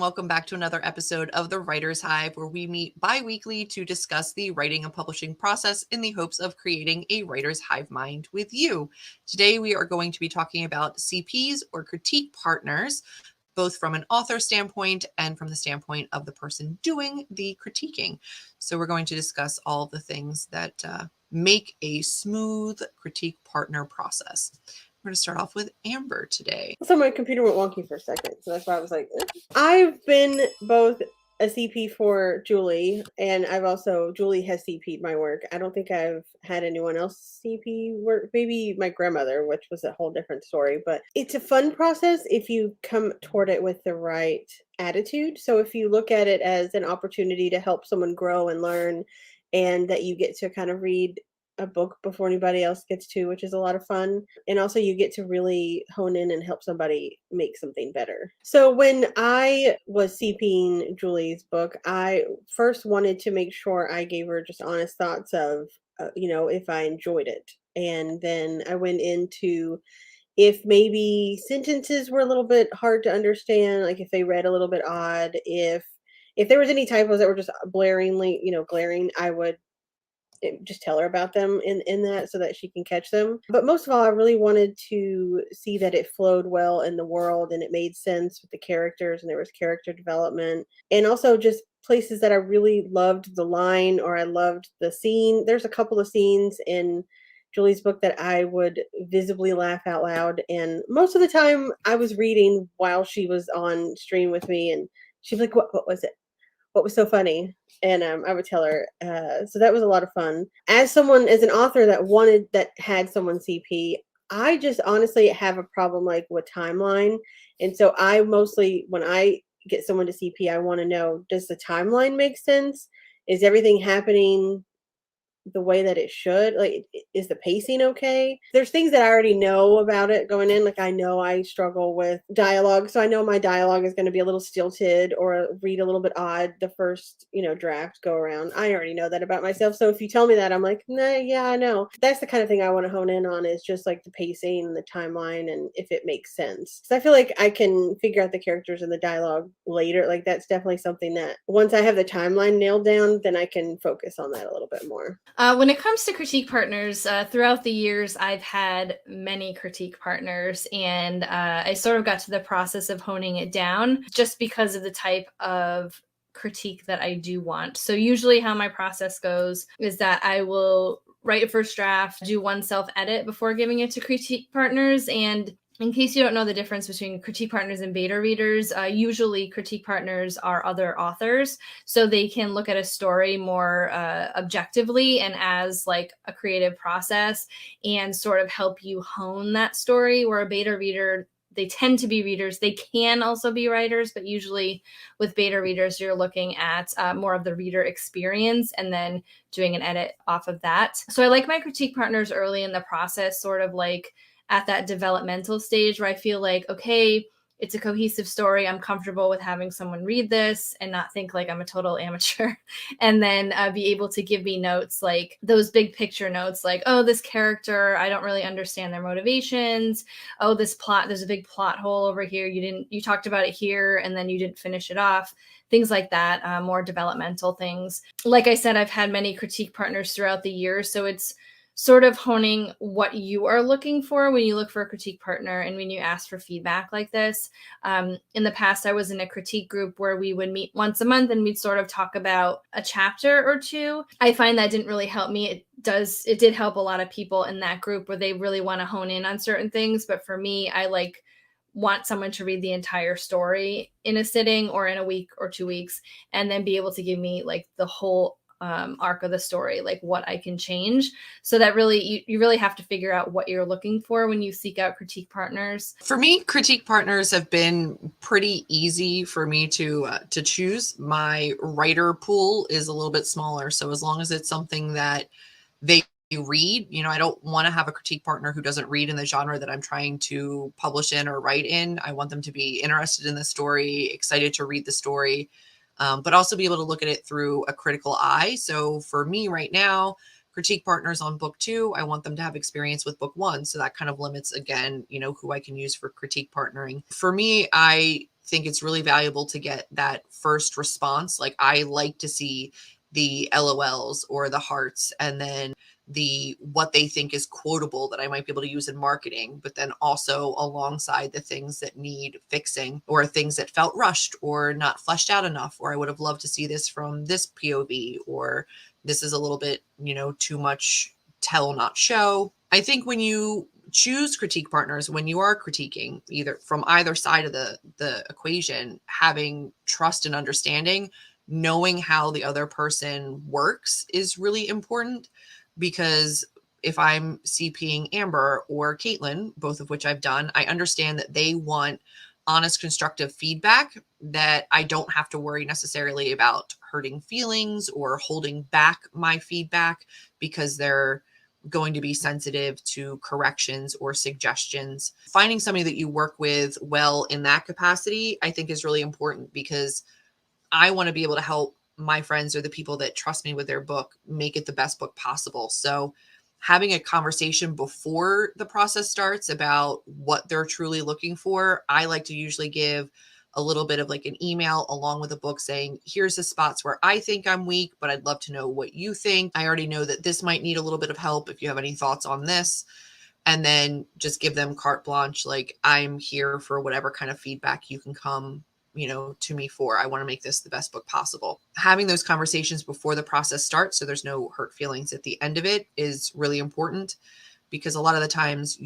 welcome back to another episode of the Writer's Hive, where we meet bi-weekly to discuss the writing and publishing process in the hopes of creating a writer's hive mind with you. Today, we are going to be talking about CPs or critique partners, both from an author standpoint and from the standpoint of the person doing the critiquing. So we're going to discuss all the things that make a smooth critique partner process. We're going to start off with Amber today. So my computer went wonky for a second, so that's why I was like, eh. I've been both a CP for Julie, and Julie has CP'd my work. I don't think I've had anyone else CP work, maybe my grandmother, which was a whole different story, but it's a fun process if you come toward it with the right attitude. So if you look at it as an opportunity to help someone grow and learn, and that you get to kind of read a book before anybody else gets to, which is a lot of fun. And also you get to really hone in and help somebody make something better. So when I was CPing Julie's book, I first wanted to make sure I gave her just honest thoughts of, if I enjoyed it. And then I went into if maybe sentences were a little bit hard to understand, like if they read a little bit odd, if there was any typos that were just glaring, I would just tell her about them in that so that she can catch them. But most of all, I really wanted to see that it flowed well in the world and it made sense with the characters and there was character development, and also just places that I really loved the line or I loved the scene. There's a couple of scenes in Julie's book that I would visibly laugh out loud, and most of the time I was reading while she was on stream with me, and she'd be like, what was it? What was so funny? And I would tell her. So that was a lot of fun. As an author that had someone CP, I just honestly have a problem like with timeline. And so I mostly, when I get someone to CP, I want to know, does the timeline make sense? Is everything happening the way that it should? Like, is the pacing okay? There's things that I already know about it going in. Like, I know I struggle with dialogue, so I know my dialogue is going to be a little stilted or read a little bit odd the first draft go around. I already know that about myself, so if you tell me that, I'm like, nah, yeah, I know. That's the kind of thing I want to hone in on, is just like the pacing and the timeline and if it makes sense. So I feel like I can figure out the characters and the dialogue later. Like, that's definitely something that once I have the timeline nailed down, then I can focus on that a little bit more. When it comes to critique partners, throughout the years, I've had many critique partners, and I sort of got to the process of honing it down just because of the type of critique that I do want. So usually how my process goes is that I will write a first draft, do one self-edit before giving it to critique partners. And in case you don't know the difference between critique partners and beta readers, usually critique partners are other authors, so they can look at a story more objectively and as like a creative process and sort of help you hone that story, where a beta reader, they tend to be readers. They can also be writers, but usually with beta readers, you're looking at more of the reader experience and then doing an edit off of that. So I like my critique partners early in the process, sort of like at that developmental stage where I feel like, okay, it's a cohesive story. I'm comfortable with having someone read this and not think like I'm a total amateur. And then be able to give me notes, like those big picture notes, like, oh, this character, I don't really understand their motivations. Oh, this plot, there's a big plot hole over here. You talked about it here and then you didn't finish it off. Things like that, more developmental things. Like I said, I've had many critique partners throughout the years. So it's sort of honing what you are looking for when you look for a critique partner and when you ask for feedback like this. In the past, I was in a critique group where we would meet once a month and we'd sort of talk about a chapter or two. I find that didn't really help me. It did help a lot of people in that group where they really want to hone in on certain things. But for me, I want someone to read the entire story in a sitting or in a week or 2 weeks and then be able to give me like the whole arc of the story, like what I can change. So that really, you really have to figure out what you're looking for when you seek out critique partners. For me, critique partners have been pretty easy for me to choose. My writer pool is a little bit smaller. So as long as it's something that they read, I don't want to have a critique partner who doesn't read in the genre that I'm trying to publish in or write in. I want them to be interested in the story, excited to read the story, but also be able to look at it through a critical eye. So for me right now, critique partners on book 2, I want them to have experience with book 1. So that kind of limits, again, who I can use for critique partnering. For me, I think it's really valuable to get that first response. Like, I like to see the LOLs or the hearts, and then what they think is quotable that I might be able to use in marketing, but then also alongside the things that need fixing or things that felt rushed or not fleshed out enough, or I would have loved to see this from this POV, or this is a little bit, too much tell, not show. I think when you choose critique partners, when you are critiquing either from either side of the equation, having trust and understanding, knowing how the other person works is really important. Because if I'm CPing Amber or Caitlin, both of which I've done, I understand that they want honest, constructive feedback, that I don't have to worry necessarily about hurting feelings or holding back my feedback, because they're going to be sensitive to corrections or suggestions. Finding somebody that you work with well in that capacity, I think, is really important, because I want to be able to help my friends or the people that trust me with their book make it the best book possible. So having a conversation before the process starts about what they're truly looking for, I like to usually give a little bit of like an email along with a book saying, here's the spots where I think I'm weak, but I'd love to know what you think. I already know that this might need a little bit of help. If you have any thoughts on this, and then just give them carte blanche. Like, I'm here for whatever kind of feedback you can come to me for. I want to make this the best book possible. Having those conversations before the process starts, so there's no hurt feelings at the end of it, is really important, because a lot of the times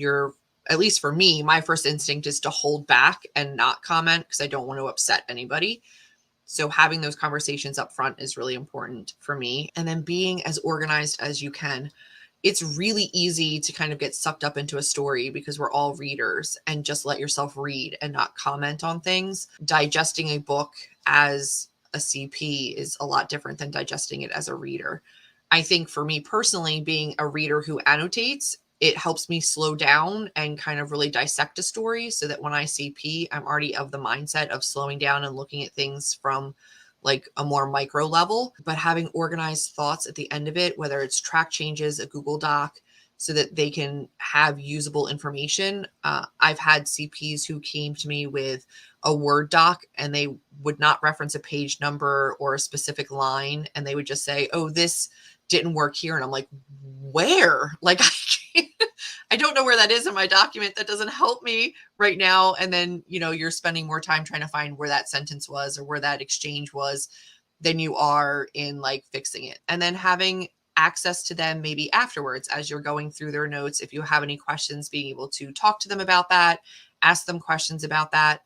at least for me, my first instinct is to hold back and not comment because I don't want to upset anybody. So having those conversations up front is really important for me. And then being as organized as you can. It's really easy to kind of get sucked up into a story because we're all readers, and just let yourself read and not comment on things. Digesting a book as a CP is a lot different than digesting it as a reader. I think for me personally, being a reader who annotates, it helps me slow down and kind of really dissect a story, so that when I CP, I'm already of the mindset of slowing down and looking at things from like a more micro level. But having organized thoughts at the end of it, whether it's track changes, a Google Doc, so that they can have usable information. I've had CPs who came to me with a Word doc, and they would not reference a page number or a specific line, and they would just say, oh, this didn't work here. And I'm like, where? Like, I don't know where that is in my document. That doesn't help me right now. And then, you're spending more time trying to find where that sentence was or where that exchange was than you are in like fixing it. And then having access to them maybe afterwards as you're going through their notes. If you have any questions, being able to talk to them about that, ask them questions about that.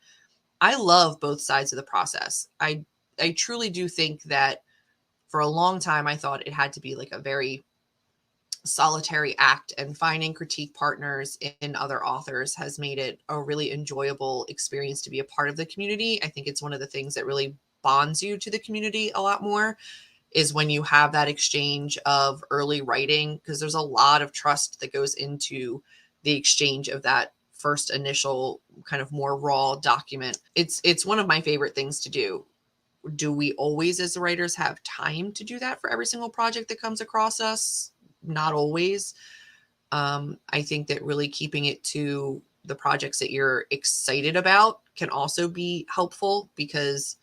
I love both sides of the process. I truly do think that for a long time, I thought it had to be like a very solitary act, and finding critique partners in other authors has made it a really enjoyable experience to be a part of the community. I think it's one of the things that really bonds you to the community a lot more, is when you have that exchange of early writing, because there's a lot of trust that goes into the exchange of that first initial kind of more raw document. It's one of my favorite things to do. Do we always, as the writers, have time to do that for every single project that comes across us? Not always. I think that really keeping it to the projects that you're excited about can also be helpful, because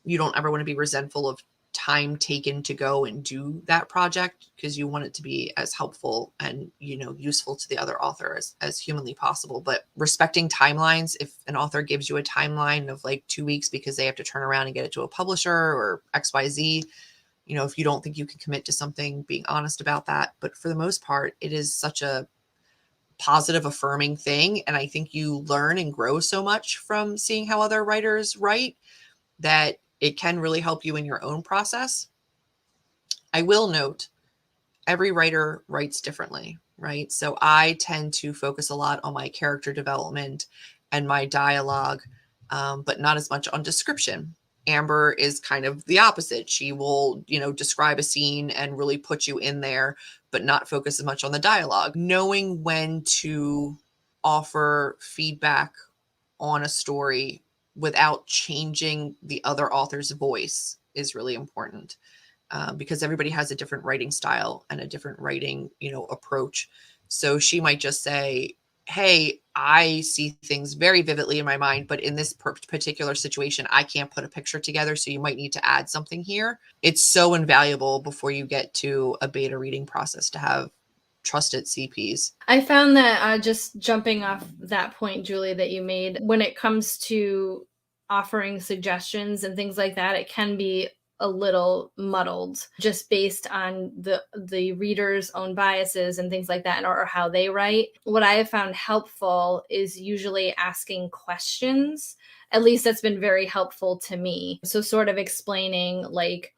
you don't ever want to be resentful of time taken to go and do that project, because you want it to be as helpful and useful to the other author as humanly possible. But respecting timelines, if an author gives you a timeline of like 2 weeks because they have to turn around and get it to a publisher or XYZ, if you don't think you can commit to something, being honest about that. But for the most part, it is such a positive, affirming thing. And I think you learn and grow so much from seeing how other writers write, that it can really help you in your own process. I will note, every writer writes differently, right? So I tend to focus a lot on my character development and my dialogue, but not as much on description. Amber is kind of the opposite. She will, describe a scene and really put you in there, but not focus as much on the dialogue. Knowing when to offer feedback on a story without changing the other author's voice is really important. because everybody has a different writing style and a different writing, approach. So she might just say, hey, I see things very vividly in my mind, but in this particular situation, I can't put a picture together. So you might need to add something here. It's so invaluable before you get to a beta reading process to have trusted CPs. I found that just jumping off that point, Julie, that you made, when it comes to offering suggestions and things like that, it can be a little muddled just based on the reader's own biases and things like that, or how they write. What I have found helpful is usually asking questions. At least that's been very helpful to me. So sort of explaining, like,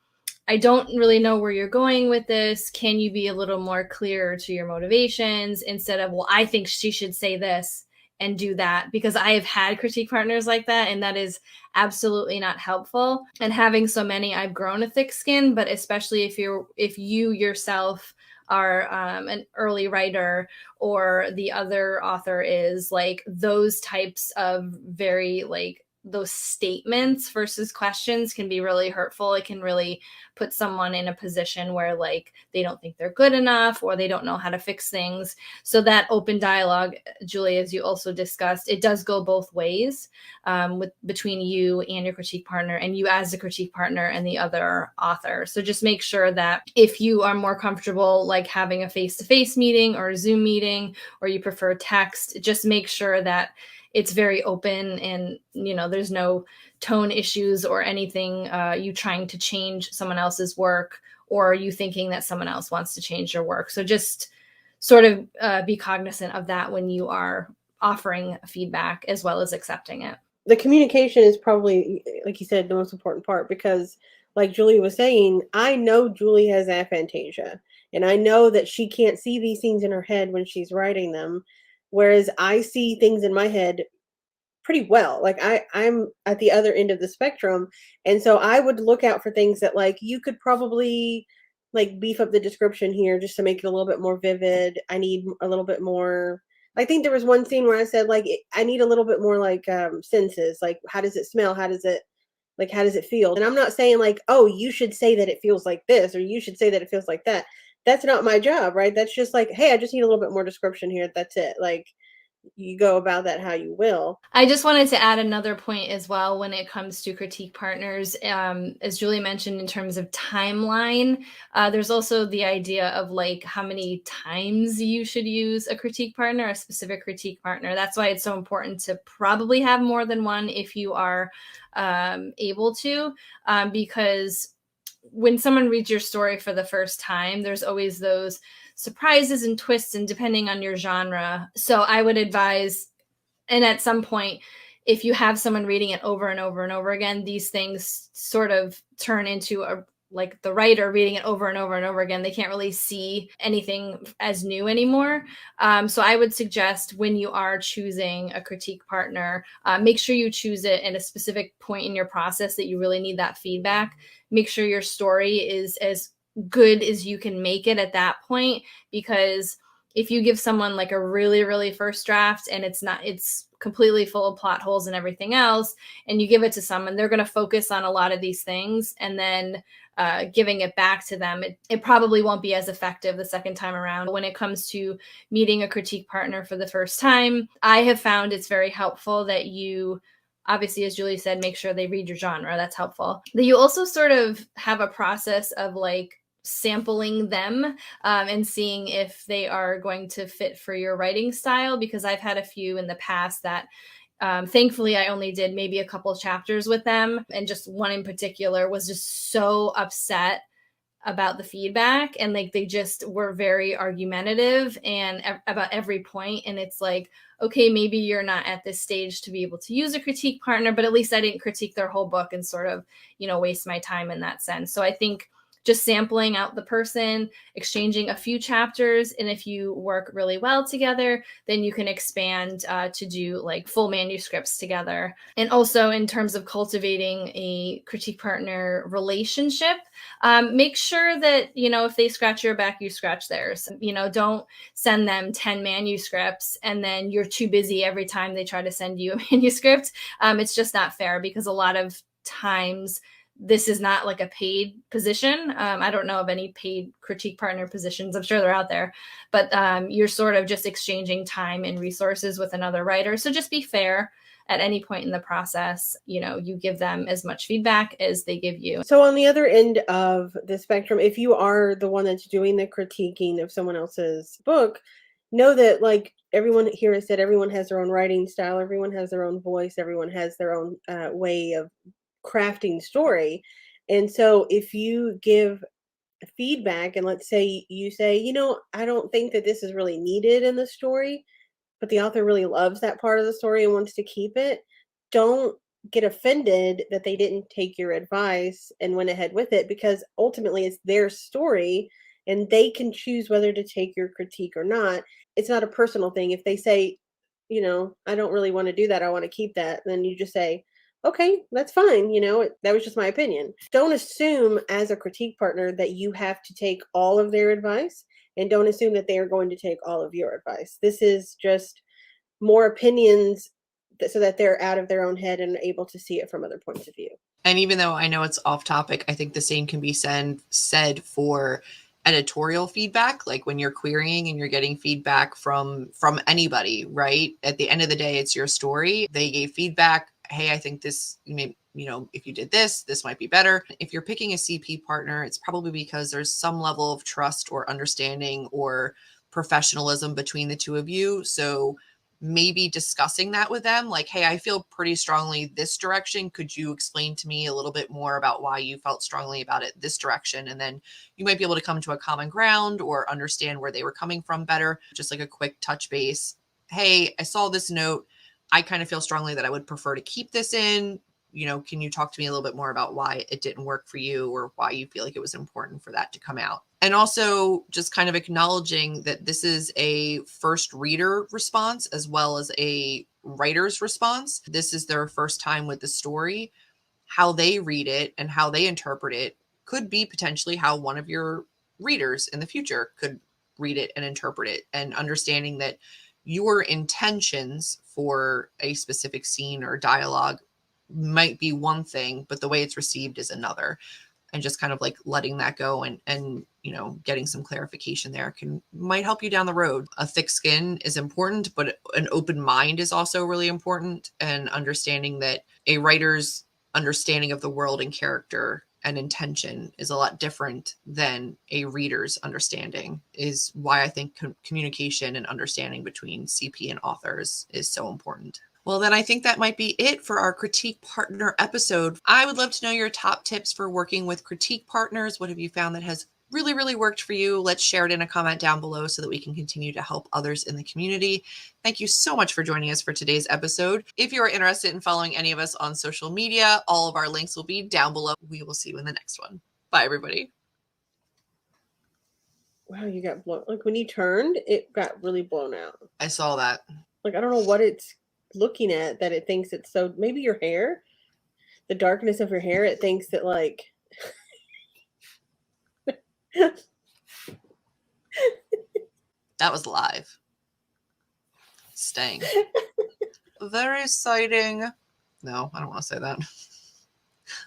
I don't really know where you're going with this. Can you be a little more clear to your motivations, instead of, well, I think she should say this and do that? Because I have had critique partners like that, and that is absolutely not helpful. And having so many, I've grown a thick skin, but especially if you yourself are an early writer, or the other author is, like, those types of very, like, those statements versus questions can be really hurtful. It can really put someone in a position where, like, they don't think they're good enough, or they don't know how to fix things. So that open dialogue, Julie, as you also discussed, it does go both ways, between you and your critique partner, and you as a critique partner and the other author. So just make sure that if you are more comfortable, like, having a face-to-face meeting or a Zoom meeting, or you prefer text, just make sure that it's very open, and, there's no tone issues or anything, you trying to change someone else's work, or you thinking that someone else wants to change your work. So just sort of be cognizant of that when you are offering feedback as well as accepting it. The communication is probably, like you said, the most important part, because, like Julie was saying, I know Julie has aphantasia, and I know that she can't see these things in her head when she's writing them, whereas I see things in my head pretty well. Like, I'm at the other end of the spectrum, and so I would look out for things that, like, you could probably, like, beef up the description here just to make it a little bit more vivid. I need a little bit more. I think there was one scene where I said, like, I need a little bit more, like, senses, like, how does it smell, how does it feel? And I'm not saying, like, oh, you should say that it feels like this, or you should say that it feels like that. That's not my job, right? That's just like, hey, I just need a little bit more description here. That's it. Like, you go about that how you will. I just wanted to add another point as well when it comes to critique partners. As Julie mentioned, in terms of timeline, there's also the idea of, like, how many times you should use a critique partner, a specific critique partner. That's why it's so important to probably have more than one if you are able to, because when someone reads your story for the first time, there's always those surprises and twists, and depending on your genre. So I would advise, and at some point, if you have someone reading it over and over and over again, these things sort of turn into like the writer reading it over and over and over again. They can't really see anything as new anymore. So I would suggest, when you are choosing a critique partner, make sure you choose it at a specific point in your process that you really need that feedback. Make sure your story is as good as you can make it at that point, because if you give someone, like, a really, really first draft, and it's completely full of plot holes and everything else, and you give it to someone, they're going to focus on a lot of these things, and then giving it back to them, it probably won't be as effective the second time around. When it comes to meeting a critique partner for the first time, I have found it's very helpful that you, obviously, as Julie said, make sure they read your genre. That's helpful. That you also sort of have a process of, like, sampling them and seeing if they are going to fit for your writing style, because I've had a few in the past that thankfully I only did maybe a couple chapters with them, and just one in particular was just so upset about the feedback, and, like, they just were very argumentative and about every point. And it's like, okay, maybe you're not at this stage to be able to use a critique partner, but at least I didn't critique their whole book and sort of, waste my time in that sense. So I think just sampling out the person, exchanging a few chapters, and if you work really well together, then you can expand to do, like, full manuscripts together. And also, in terms of cultivating a critique partner relationship, make sure that, if they scratch your back, you scratch theirs. Don't send them 10 manuscripts and then you're too busy every time they try to send you a manuscript. It's just not fair, because a lot of times this is not like a paid position. I don't know of any paid critique partner positions. I'm sure they're out there, but you're sort of just exchanging time and resources with another writer. So just be fair at any point in the process. You give them as much feedback as they give you. So on the other end of the spectrum, if you are the one that's doing the critiquing of someone else's book, know that, like everyone here has said, everyone has their own writing style, everyone has their own voice, everyone has their own way of crafting story. And so if you give feedback, and let's say you say, I don't think that this is really needed in the story, but the author really loves that part of the story and wants to keep it, don't get offended that they didn't take your advice and went ahead with it, because ultimately it's their story and they can choose whether to take your critique or not. It's not a personal thing. If they say, I don't really want to do that, I want to keep that, then you just say, okay, that's fine. That was just my opinion. Don't assume as a critique partner that you have to take all of their advice, and don't assume that they are going to take all of your advice. This is just more opinions so that they're out of their own head and able to see it from other points of view. And even though I know it's off topic, I think the same can be said for editorial feedback. Like when you're querying and you're getting feedback from anybody, right? At the end of the day, it's your story. They gave feedback. Hey, I think this, if you did this might be better. If you're picking a CP partner, it's probably because there's some level of trust or understanding or professionalism between the two of you. So maybe discussing that with them, like, hey, I feel pretty strongly this direction. Could you explain to me a little bit more about why you felt strongly about it this direction? And then you might be able to come to a common ground or understand where they were coming from better. Just like a quick touch base. Hey, I saw this note. I kind of feel strongly that I would prefer to keep this in. Can you talk to me a little bit more about why it didn't work for you, or why you feel like it was important for that to come out? And also just kind of acknowledging that this is a first reader response as well as a writer's response. This is their first time with the story. How they read it and how they interpret it could be potentially how one of your readers in the future could read it and interpret it, and understanding that your intentions for a specific scene or dialogue might be one thing, but the way it's received is another. And just kind of like letting that go and getting some clarification there might help you down the road. A thick skin is important, but an open mind is also really important. And understanding that a writer's understanding of the world and character and intention is a lot different than a reader's understanding is why I think communication and understanding between CP and authors is so important. Well, then I think that might be it for our critique partner episode. I would love to know your top tips for working with critique partners. What have you found that has really, really worked for you? Let's share it in a comment down below so that we can continue to help others in the community. Thank you so much for joining us for today's episode. If you are interested in following any of us on social media, all of our links will be down below. We will see you in the next one. Bye, everybody. Wow, you got blown. Like when you turned, it got really blown out. I saw that. Like, I don't know what it's looking at that it thinks it's so. Maybe your hair, the darkness of your hair, it thinks that like that was live. Staying. Very exciting. No, I don't want to say that.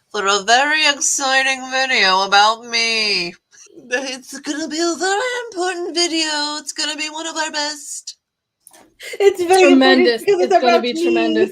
For a very exciting video about me. It's gonna be a very important video. It's gonna be one of our best. It's very tremendous. It's gonna be tremendous.